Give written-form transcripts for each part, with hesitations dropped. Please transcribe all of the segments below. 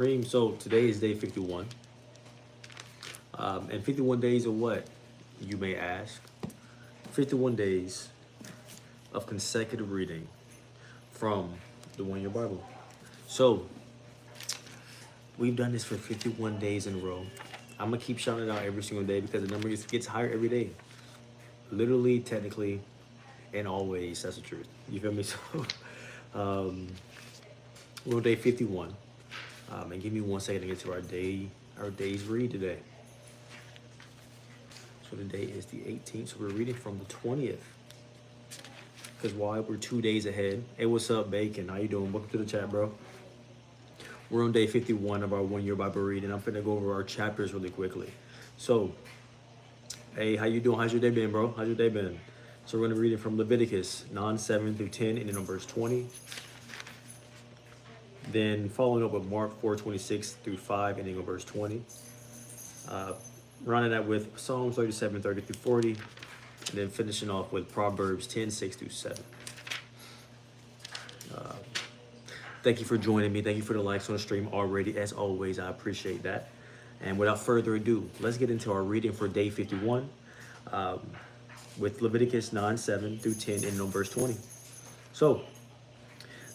So today is day 51. And 51 days of what, you may ask? 51 days of consecutive reading from the One Year Bible. So we've done this for 51 days in a row. I'm going to keep shouting it out every single day because the number gets higher every day. Literally, technically, and always. That's the truth. You feel me? So we're on day 51. And give me 1 second to get to our day's read today. So today is the 18th, so we're reading from the 20th. Because why? We're 2 days ahead. Hey, what's up, Bacon? How you doing? Welcome to the chat, bro. We're on day 51 of our 1 year Bible read, and I'm gonna go over our chapters really quickly. So, hey, how you doing? How's your day been, bro? How's your day been? So we're gonna read it from Leviticus 9:7 through 10, and then on verse 20. Then following up with Mark 4:26 through 5, ending on verse 20. Rounding that with Psalms 37:30 through 40, and then finishing off with Proverbs 10:6 through 7. Thank you for joining me. Thank you for the likes on the stream already. As always, I appreciate that. And without further ado, let's get into our reading for day 51 with Leviticus 9:7 through 10, and on verse 20. So,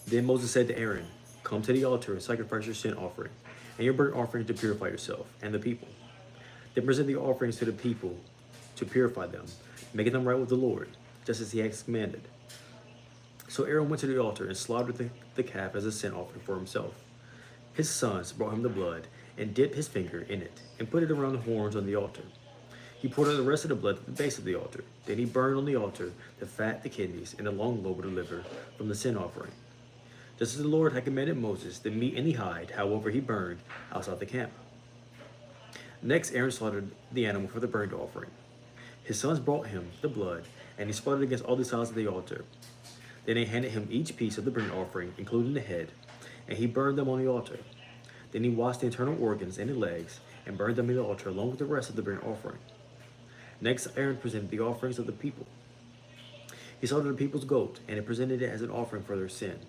then Moses said to Aaron, "Come to the altar and sacrifice your sin offering and your burnt offering to purify yourself and the people. Then present the offerings to the people to purify them, making them right with the Lord, just as he has commanded." So Aaron went to the altar and slaughtered the calf as a sin offering for himself. His sons brought him the blood and dipped his finger in it and put it around the horns on the altar. He poured out the rest of the blood at the base of the altar. Then he burned on the altar the fat, the kidneys, and the long lobe of the liver from the sin offering. Just as the Lord had commanded Moses, the meat and the hide, however, he burned outside the camp. Next, Aaron slaughtered the animal for the burnt offering. His sons brought him the blood, and he splattered against all the sides of the altar. Then they handed him each piece of the burnt offering, including the head, and he burned them on the altar. Then he washed the internal organs and the legs, and burned them on the altar along with the rest of the burnt offering. Next, Aaron presented the offerings of the people. He slaughtered the people's goat, and he presented it as an offering for their sin,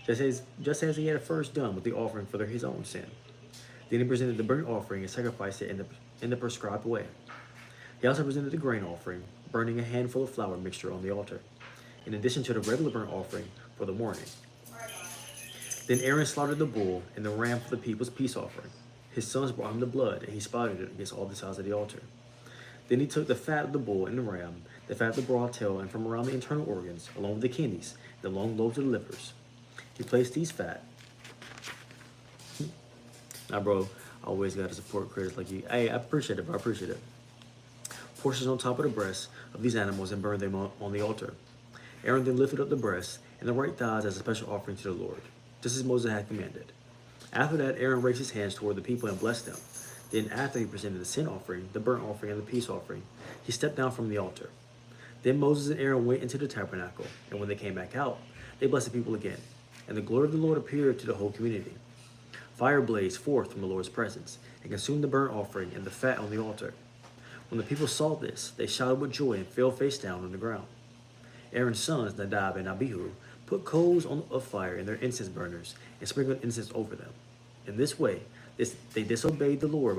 just as he had first done with the offering for his own sin. Then he presented the burnt offering and sacrificed it in the prescribed way. He also presented the grain offering, burning a handful of flour mixture on the altar, in addition to the regular burnt offering for the morning. Then Aaron slaughtered the bull and the ram for the people's peace offering. His sons brought him the blood, and he splattered it against all the sides of the altar. Then he took the fat of the bull and the ram, the fat of the broad tail, and from around the internal organs, along with the kidneys, the long lobes of the livers. He placed these fat. Now, bro, I always got to support creators like you. Hey, I appreciate it, bro. I appreciate it. Portions on top of the breasts of these animals and burned them on the altar. Aaron then lifted up the breasts and the right thighs as a special offering to the Lord, just as Moses had commanded. After that, Aaron raised his hands toward the people and blessed them. Then, after he presented the sin offering, the burnt offering, and the peace offering, he stepped down from the altar. Then Moses and Aaron went into the tabernacle, and when they came back out, they blessed the people again. And the glory of the Lord appeared to the whole community. Fire blazed forth from the Lord's presence and consumed the burnt offering and the fat on the altar. When the people saw this, they shouted with joy and fell face down on the ground. Aaron's sons, Nadab and Abihu, put coals of fire in their incense burners and sprinkled incense over them. In this way, they disobeyed the Lord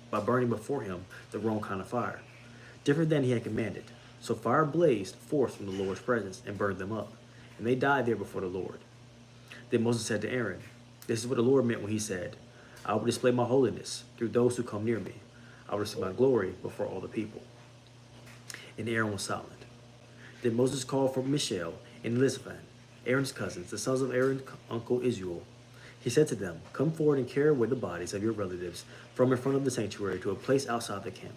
by burning before him the wrong kind of fire, different than he had commanded. So fire blazed forth from the Lord's presence and burned them up, and they died there before the Lord. Then Moses said to Aaron, "This is what the Lord meant when he said, 'I will display my holiness through those who come near me. I will display my glory before all the people.'" And Aaron was silent. Then Moses called for Mishael and Elizaphan, Aaron's cousins, the sons of Aaron's uncle Israel. He said to them, "Come forward and carry away the bodies of your relatives from in front of the sanctuary to a place outside the camp."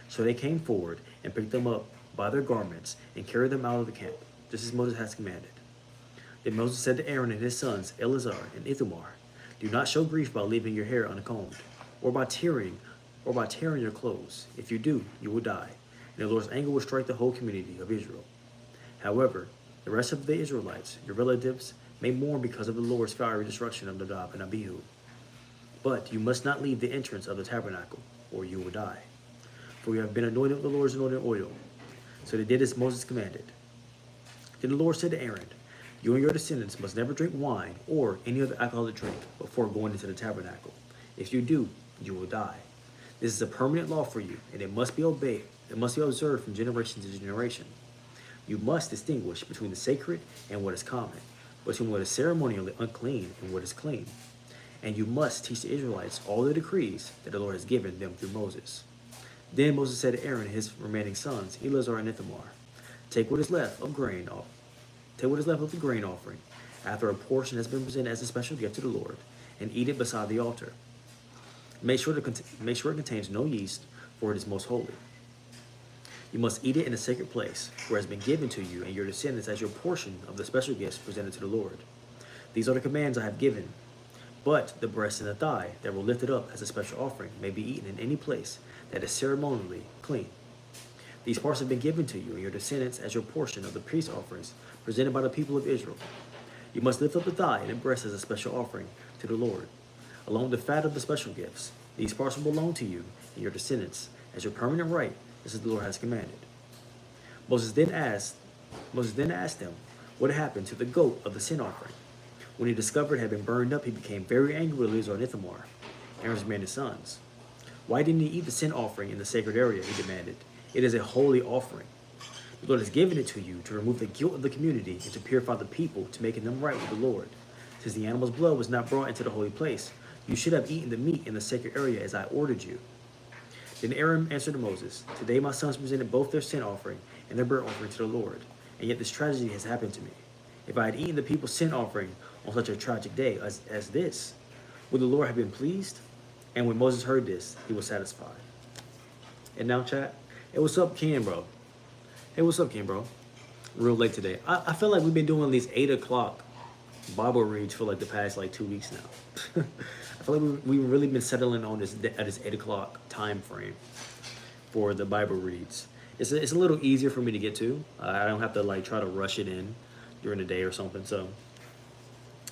So they came forward and picked them up by their garments and carried them out of the camp, just as Moses had commanded. Then Moses said to Aaron and his sons, Eleazar and Ithamar, "Do not show grief by leaving your hair uncombed, or by tearing your clothes. If you do, you will die, and the Lord's anger will strike the whole community of Israel. However, the rest of the Israelites, your relatives, may mourn because of the Lord's fiery destruction of Nadab and Abihu. But you must not leave the entrance of the tabernacle, or you will die. For you have been anointed with the Lord's anointed oil." So they did as Moses commanded. Then the Lord said to Aaron, You and your descendants must never drink wine or any other alcoholic drink before going into the tabernacle. If you do, you will die. This is a permanent law for you, and it must be obeyed. It must be observed from generation to generation. You must distinguish between the sacred and what is common, between what is ceremonially unclean and what is clean. And you must teach the Israelites all the decrees that the Lord has given them through Moses. Then Moses said to Aaron and his remaining sons, Eleazar and Ithamar, take what is left of grain off. Take what is left of the grain offering, after a portion has been presented as a special gift to the Lord, and eat it beside the altar. Make sure it contains no yeast, for it is most holy. You must eat it in a sacred place, where it has been given to you and your descendants as your portion of the special gifts presented to the Lord. These are the commands I have given. But the breast and the thigh that were lifted up as a special offering may be eaten in any place that is ceremonially clean. These parts have been given to you and your descendants as your portion of the peace offerings presented by the people of Israel. You must lift up the thigh and the breast as a special offering to the Lord, along with the fat of the special gifts. These parts will belong to you and your descendants as your permanent right, as the Lord has commanded. Moses then asked them what had happened to the goat of the sin offering. When he discovered it had been burned up, he became very angry with Eleazar and Ithamar, Aaron's remaining sons. Why didn't he eat the sin offering in the sacred area? He demanded. It is a holy offering. The Lord has given it to you to remove the guilt of the community and to purify the people, to making them right with the Lord. Since the animal's blood was not brought into the holy place, you should have eaten the meat in the sacred area as I ordered you. Then Aaron answered Moses, today my sons presented both their sin offering and their burnt offering to the Lord, and yet this tragedy has happened to me. If I had eaten the people's sin offering on such a tragic day as this, would the Lord have been pleased? And when Moses heard this, he was satisfied. And now, chat, hey, what's up, Ken, bro? Hey, what's up, Ken, bro? Real late today. I feel like we've been doing these 8 o'clock Bible reads for like the past 2 weeks now. I feel like we've really been settling on this 8 o'clock time frame for the Bible reads. It's a little easier for me to get to. I don't have to try to rush it in during the day or something. So,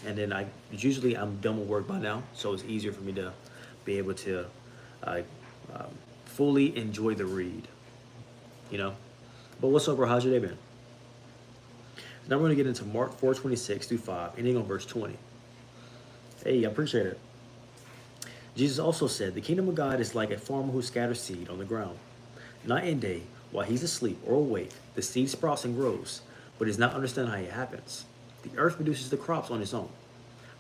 and then usually I'm done with work by now, so it's easier for me to be able to fully enjoy the read, you know. But what's up, bro? How's your day been? Now we're going to get into Mark 4:26 through 5, ending on verse 20. Hey, I appreciate it. Jesus also said, the kingdom of God is like a farmer who scatters seed on the ground. Night and day, while he's asleep or awake, the seed sprouts and grows, but does not understand how it happens. The earth produces the crops on its own.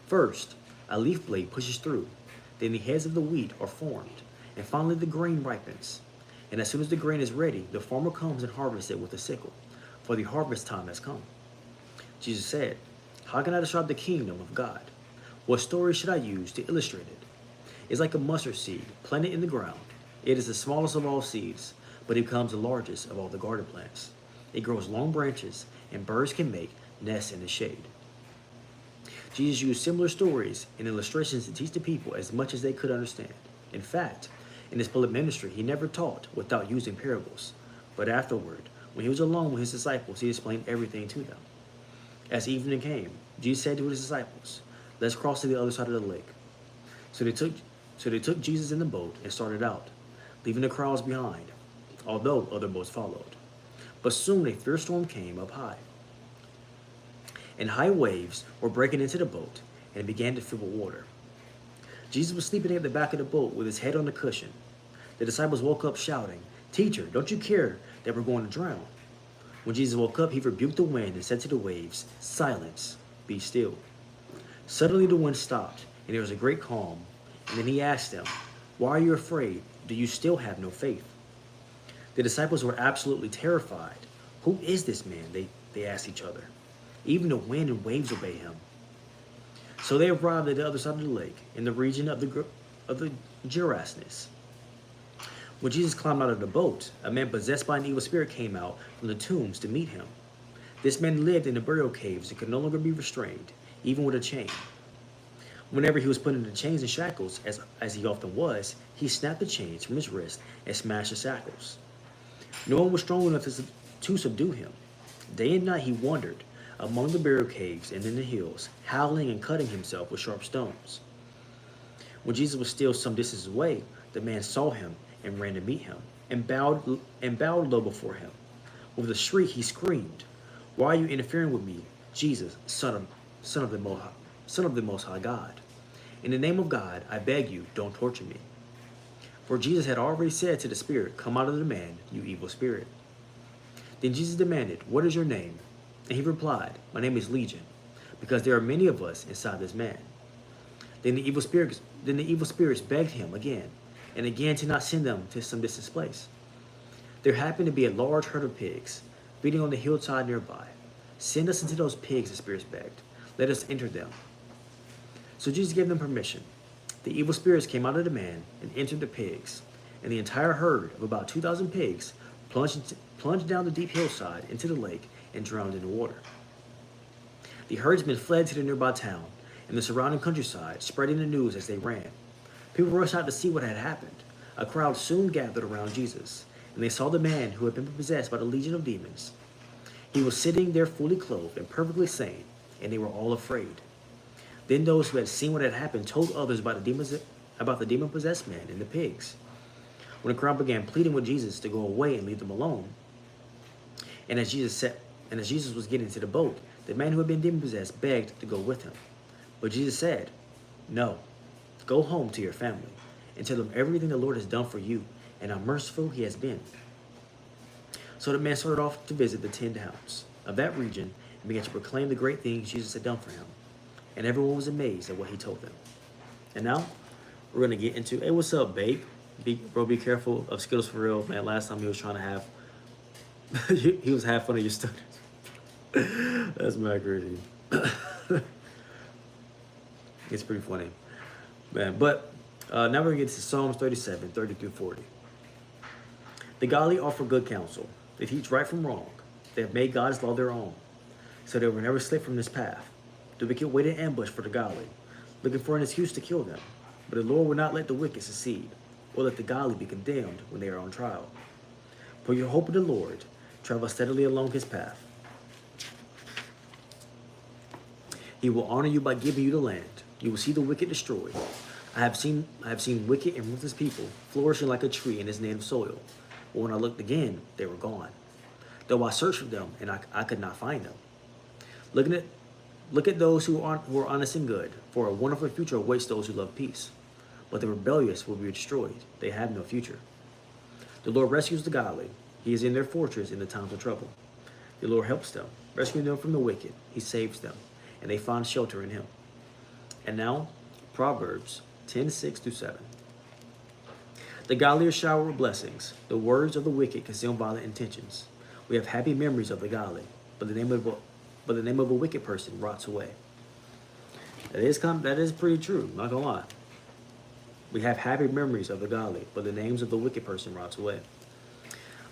First, a leaf blade pushes through. Then the heads of the wheat are formed, and finally the grain ripens. And as soon as the grain is ready, the farmer comes and harvests it with a sickle, for the harvest time has come. Jesus said, how can I describe the kingdom of God? What story should I use to illustrate it? It's like a mustard seed planted in the ground. It is the smallest of all seeds, but it becomes the largest of all the garden plants. It grows long branches, and birds can make nests in the shade. Jesus used similar stories and illustrations to teach the people as much as they could understand. In fact, in his public ministry, he never taught without using parables. But afterward, when he was alone with his disciples, he explained everything to them. As evening came, Jesus said to his disciples, let's cross to the other side of the lake. So they took Jesus in the boat and started out, leaving the crowds behind, although other boats followed. But soon a fierce storm came up high, and high waves were breaking into the boat, and it began to fill with water. Jesus was sleeping at the back of the boat with his head on the cushion. The disciples woke up shouting, Teacher, don't you care that we're going to drown? When Jesus woke up, he rebuked the wind and said to the waves, Silence, be still. Suddenly the wind stopped, and there was a great calm. And then he asked them, Why are you afraid? Do you still have no faith? The disciples were absolutely terrified. Who is this man? They asked each other. Even the wind and waves obey him. So they arrived at the other side of the lake, in the region of the Gerasenes. When Jesus climbed out of the boat, a man possessed by an evil spirit came out from the tombs to meet him. This man lived in the burial caves and could no longer be restrained, even with a chain. Whenever he was put into chains and shackles, as he often was, he snapped the chains from his wrist and smashed the shackles. No one was strong enough to subdue him. Day and night he wandered among the burial caves and in the hills, howling and cutting himself with sharp stones. When Jesus was still some distance away, the man saw him and ran to meet him, and bowed low before him. With a shriek he screamed, Why are you interfering with me, Jesus, Son of the Most High God. In the name of God, I beg you, don't torture me. For Jesus had already said to the spirit, come out of the man, you evil spirit. Then Jesus demanded, what is your name? And he replied, my name is Legion, because there are many of us inside this man. Then the evil spirits begged him again and again to not send them to some distant place. There happened to be a large herd of pigs feeding on the hillside nearby. Send us into those pigs, the spirits begged. Let us enter them. So Jesus gave them permission. The evil spirits came out of the man and entered the pigs, and the entire herd of about 2,000 pigs plunged down the deep hillside into the lake and drowned in the water. The herdsmen fled to the nearby town and the surrounding countryside, spreading the news as they ran. People rushed out to see what had happened. A crowd soon gathered around Jesus, and they saw the man who had been possessed by the legion of demons. He was sitting there fully clothed and perfectly sane, and they were all afraid. Then those who had seen what had happened told others about the demon-possessed man and the pigs. When the crowd began pleading with Jesus to go away and leave them alone, and as Jesus was getting into the boat, the man who had been demon-possessed begged to go with him. But Jesus said, no, go home to your family and tell them everything the Lord has done for you and how merciful he has been. So the man started off to visit the 10 towns of that region and began to proclaim the great things Jesus had done for him. And everyone was amazed at what he told them. And now we're going to get into, hey, what's up, babe? Bro, be careful of Skittles for real, man. Last time he was trying to have, he was half fun of your students. That's mad crazy. It's pretty funny, man. But now we're going to get to Psalms 37, 30 through 40. The godly offer good counsel. They teach right from wrong. They have made God's law their own, so they will never slip from this path. The wicked wait in ambush for the godly, looking for an excuse to kill them. But the Lord will not let the wicked succeed, or let the godly be condemned when they are on trial. Put your hope in the Lord. Travel steadily along his path. He will honor you by giving you the land. You will see the wicked destroyed. I have seen wicked and ruthless people flourishing like a tree in its native soil. But when I looked again, they were gone. Though I searched for them, and I could not find them. Look at those who are honest and good, for a wonderful future awaits those who love peace. But the rebellious will be destroyed. They have no future. The Lord rescues the godly. He is in their fortress in the times of trouble. The Lord helps them, rescuing them from the wicked. He saves them, and they find shelter in him. And now, Proverbs 10, 6 through 7. The godly are showered with blessings. The words of the wicked conceal violent intentions. We have happy memories of the godly, but the name of a wicked person rots away. That is pretty true, not gonna lie. We have happy memories of the godly, but the names of the wicked person rots away.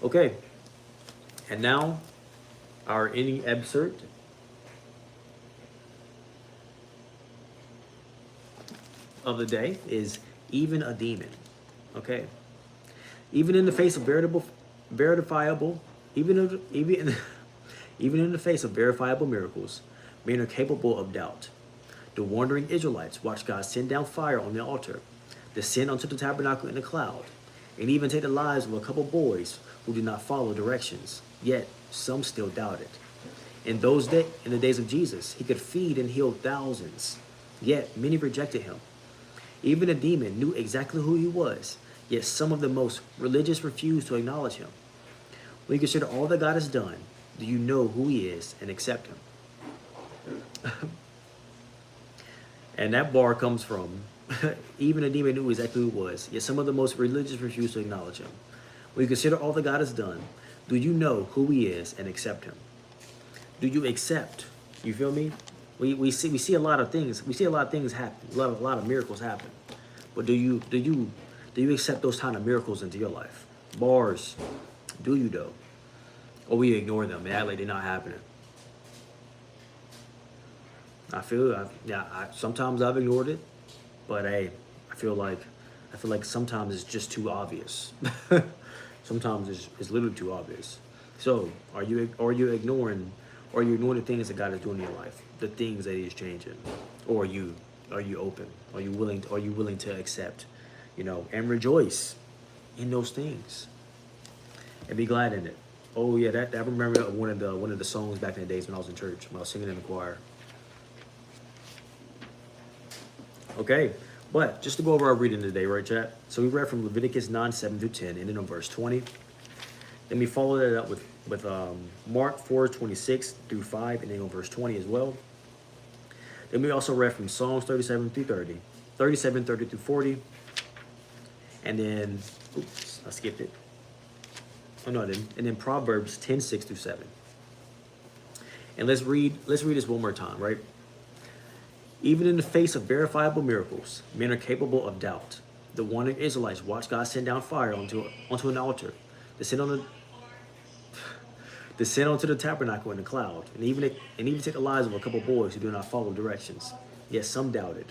Okay, and now our ending excerpt of the day is even a demon. Okay, even in the face of verifiable miracles, men are capable of doubt. The wandering Israelites watched God send down fire on the altar, descend onto the tabernacle in a cloud, and even take the lives of a couple boys who did not follow directions. Yet some still doubted. In the days of Jesus, he could feed and heal thousands. Yet many rejected him. Even a demon knew exactly who he was. Yet some of the most religious refused to acknowledge him. When you consider all that God has done, do you know who he is and accept him? And that bar comes from, even a demon knew exactly who he was, yet some of the most religious refused to acknowledge him. When you consider all that God has done, do you know who he is and accept him? Do you accept? You feel me? We see a lot of things. We see a lot of things happen. A lot of miracles happen. But do you accept those kind of miracles into your life? Bars. Do you though? Or we ignore them and act like they're not happening? Sometimes I've ignored it, but hey, I feel like sometimes it's just too obvious. Sometimes it's literally too obvious. So are you ignoring the things that God is doing in your life, the things that He is changing, or are you open? Are you willing to accept, and rejoice in those things and be glad in it? Oh yeah, that I remember one of the songs back in the days when I was in church, when I was singing in the choir. Okay, but just to go over our reading today, right, chat? So we read from Leviticus 9:7 through 10, ending on verse 20. Then we follow that up with Mark 4:26 through 5, ending on verse 20 as well. Then we also read from Psalms 37 through 30, 37, 30 through 40, and then, oops, I skipped it. Oh no, I didn't. And then Proverbs 10:6 through 7. And let's read this one more time, right? Even in the face of verifiable miracles, men are capable of doubt. The wandering Israelites watched God send down fire onto an altar, descend onto the tabernacle in the cloud, and even take the lives of a couple boys who do not follow directions. Yet some doubted.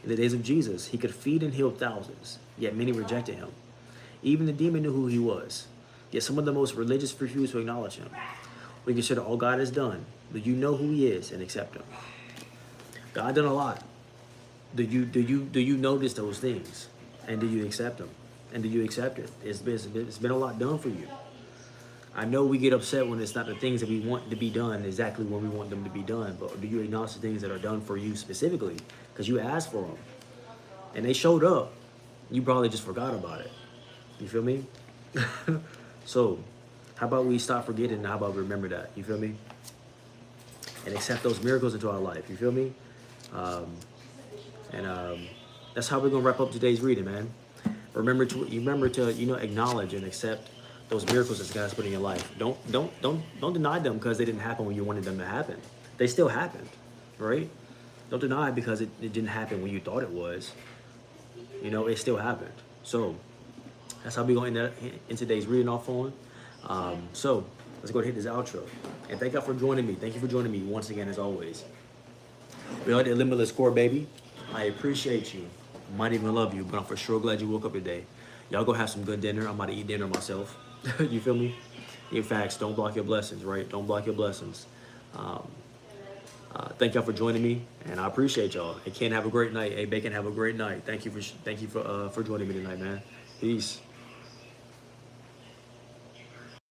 In the days of Jesus, he could feed and heal thousands, yet many rejected him. Even the demon knew who he was, yet some of the most religious refused to acknowledge him. We consider all God has done. Do you know who he is and accept him? God done a lot. Do you notice those things, and do you accept them, and do you accept it? It's been a lot done for you. I know we get upset when it's not the things that we want to be done exactly when we want them to be done, but do you acknowledge the things that are done for you specifically because you asked for them and they showed up? You probably just forgot about it. You feel me? So how about we stop forgetting and how about we remember that? You feel me? And accept those miracles into our life. You feel me? That's how we're gonna wrap up today's reading, man. Remember to acknowledge and accept those miracles that God's put in your life. Don't deny them because they didn't happen when you wanted them to happen. They still happened, right? Don't deny it because it didn't happen when you thought it was. It still happened. So that's how we're going to end in today's reading off on. So let's go ahead and hit this outro. And thank y'all for joining me. Thank you for joining me once again, as always. We are the Limitless Core, baby. I appreciate you. Might even love you, but I'm for sure glad you woke up today. Y'all go have some good dinner. I'm about to eat dinner myself. You feel me? In facts, don't block your blessings, right? Don't block your blessings. Thank y'all for joining me, and I appreciate y'all. Hey, Ken, have a great night. Hey, Bacon, have a great night. Thank you for joining me tonight, man. Peace.